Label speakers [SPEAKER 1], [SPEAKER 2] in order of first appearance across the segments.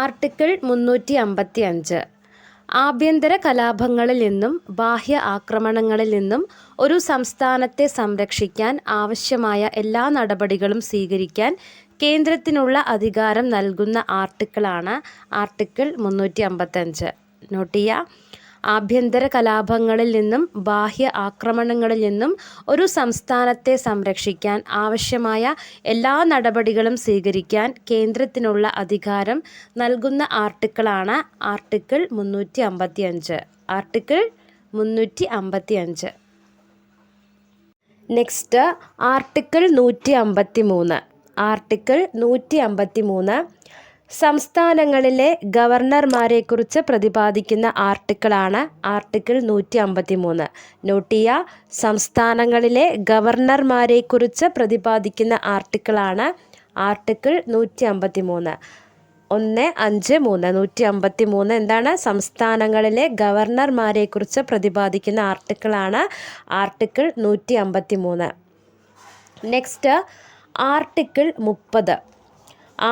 [SPEAKER 1] Article 355 ആഭ്യന്തര കലാപങ്ങളിൽ നിന്നും ബാഹ്യ ആക്രമണങ്ങളിൽ നിന്നും ഒരു സംസ്ഥാനത്തെ സംരക്ഷിക്കാൻ ആവശ്യമായ എല്ലാ നടപടികളും സ്വീകരിക്കാൻ കേന്ദ്രത്തിനുള്ള അധികാരം നൽകുന്ന ആർട്ടിക്കിളാണ് ആർട്ടിക്കിൾ 355. നോട്ട് ചെയ്യുക. ആഭ്യന്തര കലാപങ്ങളിൽ നിന്നും ബാഹ്യ ആക്രമണങ്ങളിൽ നിന്നും ഒരു സംസ്ഥാനത്തെ സംരക്ഷിക്കാൻ ആവശ്യമായ എല്ലാ നടപടികളും സ്വീകരിക്കാൻ കേന്ദ്രത്തിനുള്ള അധികാരം നൽകുന്ന ആർട്ടിക്കിളാണ് article 355. Article 355. Next article 153. Article 153 സംസ്ഥാനങ്ങളിലെ ഗവർണർമാരെക്കുറിച്ച് പ്രതിപാദിക്കുന്ന ആർട്ടിക്കിളാണ് ആർട്ടിക്കിൾ 153. നോട്ട് ചെയ്യുക. സംസ്ഥാനങ്ങളിലെ ഗവർണർമാരെക്കുറിച്ച് പ്രതിപാദിക്കുന്ന ആർട്ടിക്കിളാണ് ആർട്ടിക്കിൾ 153. 153 153 എന്താണ്? സംസ്ഥാനങ്ങളിലെ ഗവർണർമാരെക്കുറിച്ച് പ്രതിപാദിക്കുന്ന ആർട്ടിക്കിളാണ് ആർട്ടിക്കിൾ 153. Next article 30.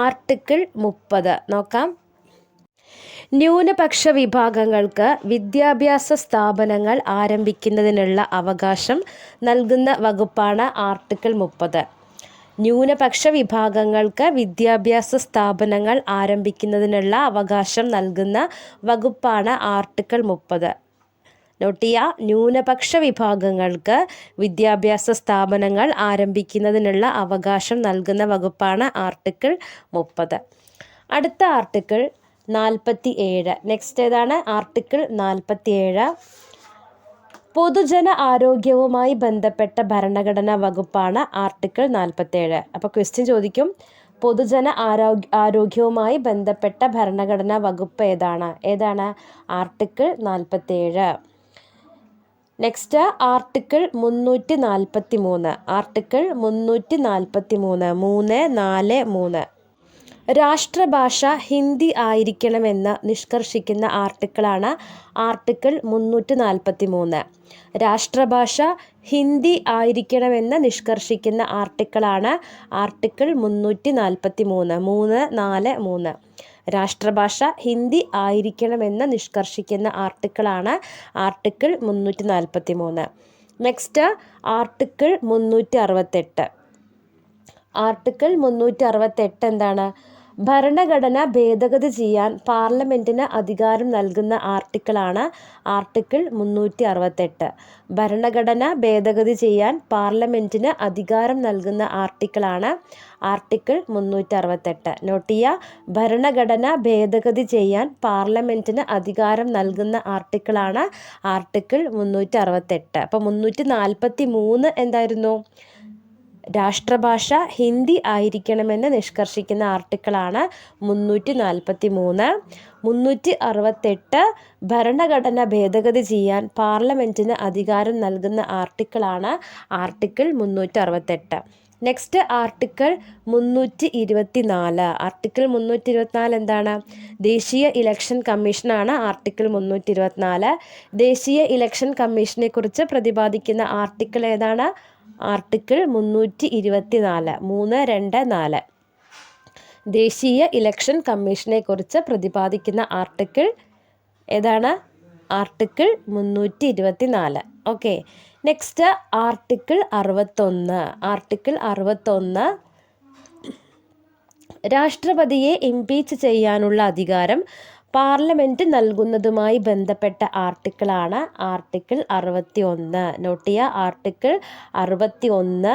[SPEAKER 1] ആർട്ടിക്കിൾ 30 നോക്കാം. ന്യൂനപക്ഷ വിഭാഗങ്ങൾക്ക് വിദ്യാഭ്യാസ സ്ഥാപനങ്ങൾ ആരംഭിക്കുന്നതിനുള്ള അവകാശം നൽകുന്ന വകുപ്പാണ് ആർട്ടിക്കിൾ 30. ന്യൂനപക്ഷ വിഭാഗങ്ങൾക്ക് വിദ്യാഭ്യാസ സ്ഥാപനങ്ങൾ ആരംഭിക്കുന്നതിനുള്ള അവകാശം നൽകുന്ന വകുപ്പാണ് ആർട്ടിക്കിൾ 30. നോട്ട് ചെയ്യുക. ന്യൂനപക്ഷ വിഭാഗങ്ങൾക്ക് വിദ്യാഭ്യാസ സ്ഥാപനങ്ങൾ ആരംഭിക്കുന്നതിനുള്ള അവകാശം നൽകുന്ന വകുപ്പാണ് ആർട്ടിക്കിൾ 30. അടുത്ത ആർട്ടിക്കിൾ 47. നെക്സ്റ്റ് ഏതാണ്? ആർട്ടിക്കിൾ 47. പൊതുജന ആരോഗ്യവുമായി ബന്ധപ്പെട്ട ഭരണഘടനാ വകുപ്പാണ് ആർട്ടിക്കിൾ 47. അപ്പോൾ ക്വസ്റ്റ്യൻ ചോദിക്കും, പൊതുജന ആരോഗ്യവുമായി ബന്ധപ്പെട്ട ഭരണഘടനാ വകുപ്പ് ഏതാണ്? ആർട്ടിക്കിൾ 47. Next article 343. ആർട്ടിക്കിൾ 343 343 രാഷ്ട്രഭാഷ ഹിന്ദി ആയിരിക്കണമെന്ന് നിഷ്കർഷിക്കുന്ന ആർട്ടിക്കിളാണ് ആർട്ടിക്കിൾ 343. രാഷ്ട്രഭാഷ ഹിന്ദി ആയിരിക്കണമെന്ന് നിഷ്കർഷിക്കുന്ന ആർട്ടിക്കിളാണ് ആർട്ടിക്കിൾ 343 343 രാഷ്ട്രഭാഷ ഹിന്ദി ആയിരിക്കണമെന്ന് നിഷ്കർഷിക്കുന്ന ആർട്ടിക്കിളാണ് ആർട്ടിക്കിൾ 343. Next article 368. ആർട്ടിക്കിൾ 368 എന്താണ്? ഭരണഘടന ഭേദഗതി ചെയ്യാൻ പാർലമെൻറ്റിന് അധികാരം നൽകുന്ന ആർട്ടിക്കിളാണ് ആർട്ടിക്കിൾ 368. ഭരണഘടന ഭേദഗതി ചെയ്യാൻ പാർലമെൻറ്റിന് അധികാരം നൽകുന്ന ആർട്ടിക്കിളാണ് ആർട്ടിക്കിൾ 368. നോട്ട് ചെയ്യുക. ഭരണഘടന ഭേദഗതി ചെയ്യാൻ പാർലമെൻറ്റിന് അധികാരം നൽകുന്ന ആർട്ടിക്കിളാണ് ആർട്ടിക്കിൾ 368. അപ്പോൾ 343 എന്തായിരുന്നു? രാഷ്ട്രഭാഷ ഹിന്ദി ആയിരിക്കണമെന്ന് നിഷ്കർഷിക്കുന്ന ആർട്ടിക്കിളാണ് 343. 368 ഭരണഘടന ഭേദഗതി ചെയ്യാൻ പാർലമെൻറ്റിന് അധികാരം നൽകുന്ന ആർട്ടിക്കിളാണ് ആർട്ടിക്കിൾ 368. Next article 324. ആർട്ടിക്കിൾ 324 എന്താണ്? ദേശീയ ഇലക്ഷൻ കമ്മീഷനാണ് ആർട്ടിക്കിൾ 324. ദേശീയ ഇലക്ഷൻ കമ്മീഷനെ കുറിച്ച് പ്രതിപാദിക്കുന്ന ആർട്ടിക്കിൾ ഏതാണ്? ആർട്ടിക്കിൾ 324 324 ദേശീയ ഇലക്ഷൻ കമ്മീഷനെ കുറിച്ച് പ്രതിപാദിക്കുന്ന ആർട്ടിക്കിൾ ഏതാണ്? Article 324. Okay. Next article 61. Article 61 രാഷ്ട്രപതിയെ ഇംപീച്ച് ചെയ്യാനുള്ള അധികാരം പാർലമെൻറ്റ് നൽകുന്നതുമായി ബന്ധപ്പെട്ട ആർട്ടിക്കിളാണ് ആർട്ടിക്കിൾ 61. നോട്ട് ചെയ്യുക. ആർട്ടിക്കിൾ 61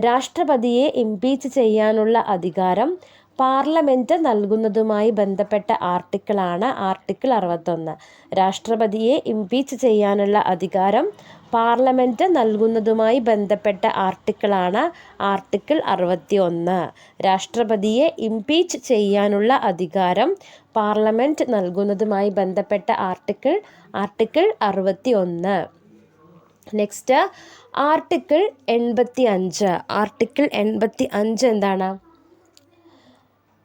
[SPEAKER 1] രാഷ്ട്രപതിയെ ഇംപീച്ച് ചെയ്യാനുള്ള അധികാരം പാർലമെൻറ്റ് നൽകുന്നതുമായി ബന്ധപ്പെട്ട ആർട്ടിക്കിളാണ് ആർട്ടിക്കിൾ 61. രാഷ്ട്രപതിയെ ഇംപീച്ച് ചെയ്യാനുള്ള അധികാരം പാർലമെൻറ്റ് നൽകുന്നതുമായി ബന്ധപ്പെട്ട ആർട്ടിക്കിളാണ് ആർട്ടിക്കിൾ 61. രാഷ്ട്രപതിയെ ഇംപീച്ച് ചെയ്യാനുള്ള അധികാരം പാർലമെൻറ്റ് നൽകുന്നതുമായി ബന്ധപ്പെട്ട ആർട്ടിക്കിൾ 61. Next article 85. ആർട്ടിക്കിൾ 85 എന്താണ്?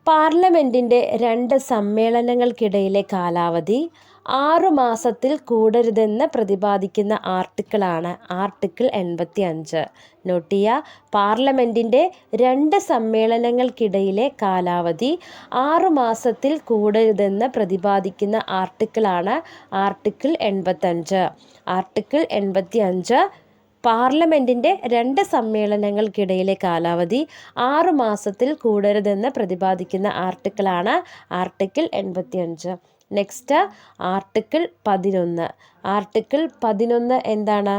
[SPEAKER 1] പാർലമെൻറ്റിൻ്റെ 2 സമ്മേളനങ്ങൾക്കിടയിലെ കാലാവധി 6 മാസത്തിൽ കൂടരുതെന്ന് പ്രതിപാദിക്കുന്ന ആർട്ടിക്കിളാണ് ആർട്ടിക്കിൾ 85. നോട്ട് ചെയ്യുക, പാർലമെൻറ്റിൻ്റെ 2 സമ്മേളനങ്ങൾക്കിടയിലെ കാലാവധി 6 മാസത്തിൽ കൂടരുതെന്ന് പ്രതിപാദിക്കുന്ന ആർട്ടിക്കിളാണ് ആർട്ടിക്കിൾ 85. ആർട്ടിക്കിൾ 85 പാർലമെൻറ്റിൻ്റെ 2 സമ്മേളനങ്ങൾക്കിടയിലെ കാലാവധി 6 മാസത്തിൽ കൂടരുതെന്ന് പ്രതിപാദിക്കുന്ന ആർട്ടിക്കിളാണ് ആർട്ടിക്കിൾ 85. Next article 11. ആർട്ടിക്കിൾ 11 എന്താണ്?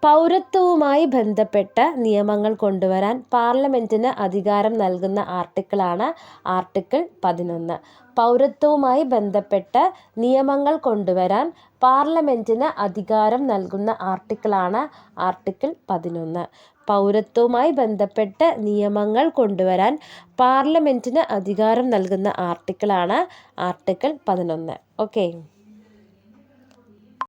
[SPEAKER 1] പൗരത്വവുമായി ബന്ധപ്പെട്ട നിയമങ്ങൾ കൊണ്ടുവരാൻ പാർലമെൻറ്റിന് അധികാരം നൽകുന്ന ആർട്ടിക്കിളാണ് ആർട്ടിക്കിൾ 11. പൗരത്വവുമായി ബന്ധപ്പെട്ട നിയമങ്ങൾ കൊണ്ടുവരാൻ പാർലമെൻറ്റിന് അധികാരം നൽകുന്ന ആർട്ടിക്കിളാണ് ആർട്ടിക്കിൾ 11. പൗരത്വവുമായി ബന്ധപ്പെട്ട നിയമങ്ങൾ കൊണ്ടുവരാൻ പാർലമെൻറ്റിന് അധികാരം നൽകുന്ന ആർട്ടിക്കിളാണ് ആർട്ടിക്കിൾ 11. ഓക്കെ.